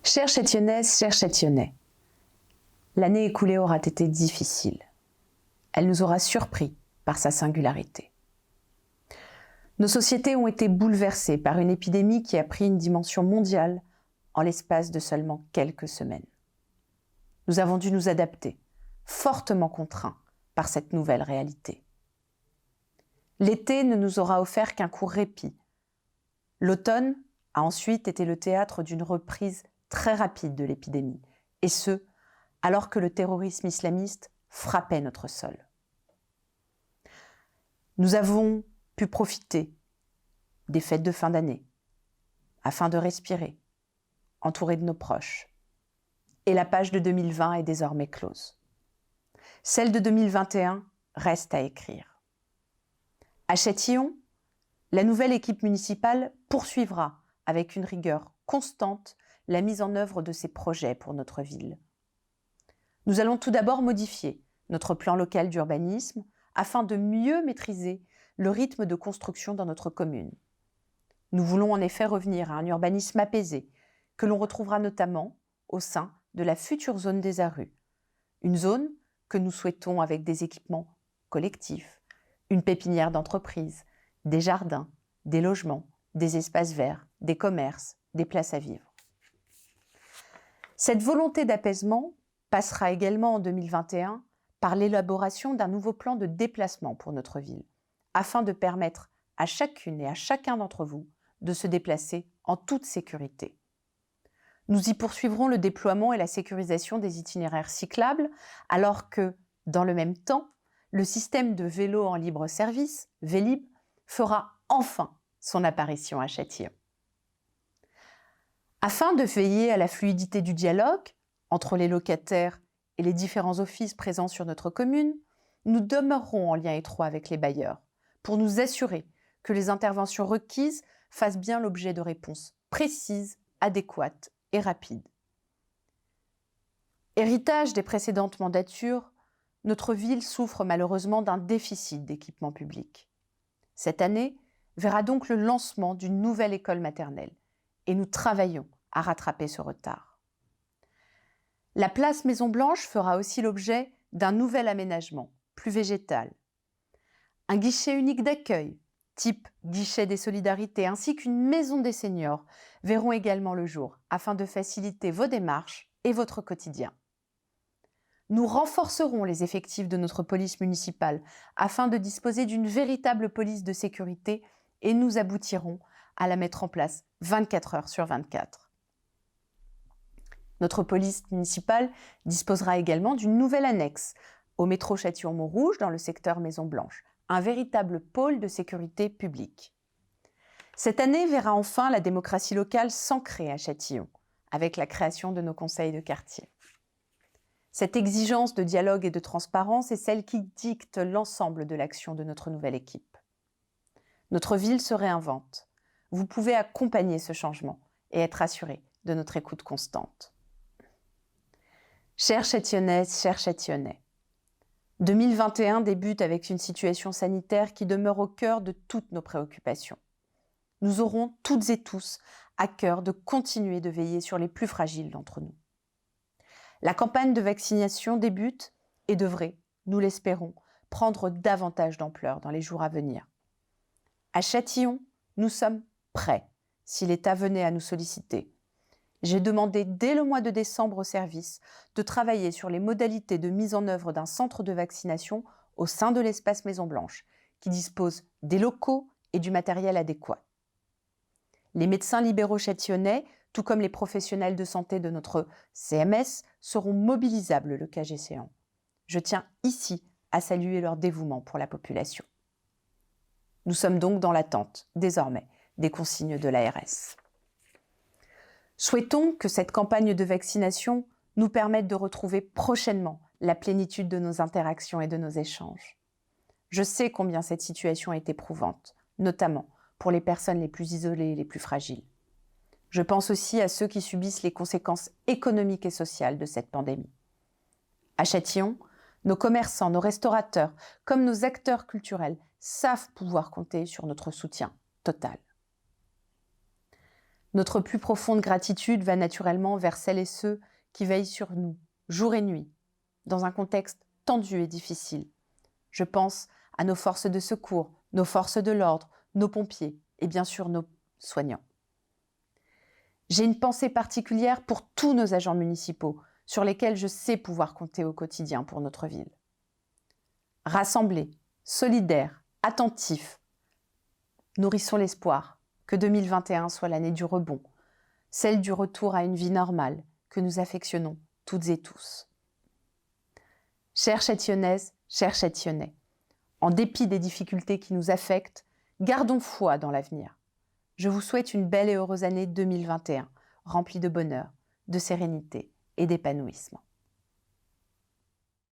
Chère Châtillonnaise, chers Châtillonnais, l'année écoulée aura été difficile. Elle nous aura surpris par sa singularité. Nos sociétés ont été bouleversées par une épidémie qui a pris une dimension mondiale en l'espace de seulement quelques semaines. Nous avons dû nous adapter, fortement contraints par cette nouvelle réalité. L'été ne nous aura offert qu'un court répit. L'automne a ensuite été le théâtre d'une reprise très rapide de l'épidémie, et ce, alors que le terrorisme islamiste frappait notre sol. Nous avons pu profiter des fêtes de fin d'année, afin de respirer, entourés de nos proches. Et la page de 2020 est désormais close. Celle de 2021 reste à écrire. À Châtillon, la nouvelle équipe municipale poursuivra avec une rigueur constante la mise en œuvre de ses projets pour notre ville. Nous allons tout d'abord modifier notre plan local d'urbanisme afin de mieux maîtriser le rythme de construction dans notre commune. Nous voulons en effet revenir à un urbanisme apaisé que l'on retrouvera notamment au sein de la future zone des ARU, une zone que nous souhaitons avec des équipements collectifs, une pépinière d'entreprise, des jardins, des logements, des espaces verts, des commerces, des places à vivre. Cette volonté d'apaisement passera également en 2021 par l'élaboration d'un nouveau plan de déplacement pour notre ville, afin de permettre à chacune et à chacun d'entre vous de se déplacer en toute sécurité. Nous y poursuivrons le déploiement et la sécurisation des itinéraires cyclables, alors que, dans le même temps, le système de vélo en libre service, Vélib, fera enfin son apparition à Châtillon. Afin de veiller à la fluidité du dialogue entre les locataires et les différents offices présents sur notre commune, nous demeurerons en lien étroit avec les bailleurs pour nous assurer que les interventions requises fassent bien l'objet de réponses précises, adéquates et rapides. Héritage des précédentes mandatures, notre ville souffre malheureusement d'un déficit d'équipement public. Cette année verra donc le lancement d'une nouvelle école maternelle et nous travaillons à rattraper ce retard. La place Maison-Blanche fera aussi l'objet d'un nouvel aménagement, plus végétal. Un guichet unique d'accueil, type guichet des solidarités, ainsi qu'une maison des seniors verront également le jour afin de faciliter vos démarches et votre quotidien. Nous renforcerons les effectifs de notre police municipale afin de disposer d'une véritable police de sécurité et nous aboutirons à la mettre en place 24 heures sur 24. Notre police municipale disposera également d'une nouvelle annexe au métro Châtillon-Montrouge dans le secteur Maison-Blanche, un véritable pôle de sécurité publique. Cette année verra enfin la démocratie locale s'ancrer à Châtillon, avec la création de nos conseils de quartier. Cette exigence de dialogue et de transparence est celle qui dicte l'ensemble de l'action de notre nouvelle équipe. Notre ville se réinvente. Vous pouvez accompagner ce changement et être assuré de notre écoute constante. Chères Châtillonnaises, chers Châtillonnais, 2021 débute avec une situation sanitaire qui demeure au cœur de toutes nos préoccupations. Nous aurons toutes et tous à cœur de continuer de veiller sur les plus fragiles d'entre nous. La campagne de vaccination débute et devrait, nous l'espérons, prendre davantage d'ampleur dans les jours à venir. À Châtillon, nous sommes prêts si l'État venait à nous solliciter. J'ai demandé dès le mois de décembre au service de travailler sur les modalités de mise en œuvre d'un centre de vaccination au sein de l'espace Maison-Blanche, qui dispose des locaux et du matériel adéquat. Les médecins libéraux châtillonnais, tout comme les professionnels de santé de notre CMS, seront mobilisables le cas échéant. Je tiens ici à saluer leur dévouement pour la population. Nous sommes donc dans l'attente, désormais, des consignes de l'ARS. Souhaitons que cette campagne de vaccination nous permette de retrouver prochainement la plénitude de nos interactions et de nos échanges. Je sais combien cette situation est éprouvante, notamment pour les personnes les plus isolées et les plus fragiles. Je pense aussi à ceux qui subissent les conséquences économiques et sociales de cette pandémie. À Châtillon, nos commerçants, nos restaurateurs, comme nos acteurs culturels savent pouvoir compter sur notre soutien total. Notre plus profonde gratitude va naturellement vers celles et ceux qui veillent sur nous, jour et nuit, dans un contexte tendu et difficile. Je pense à nos forces de secours, nos forces de l'ordre, nos pompiers et bien sûr nos soignants. J'ai une pensée particulière pour tous nos agents municipaux, sur lesquels je sais pouvoir compter au quotidien pour notre ville. Rassemblés, solidaires, attentifs, nourrissons l'espoir que 2021 soit l'année du rebond, celle du retour à une vie normale que nous affectionnons toutes et tous. Chères Châtillonnaises, chers Châtillonnais, en dépit des difficultés qui nous affectent, gardons foi dans l'avenir. Je vous souhaite une belle et heureuse année 2021, remplie de bonheur, de sérénité et d'épanouissement.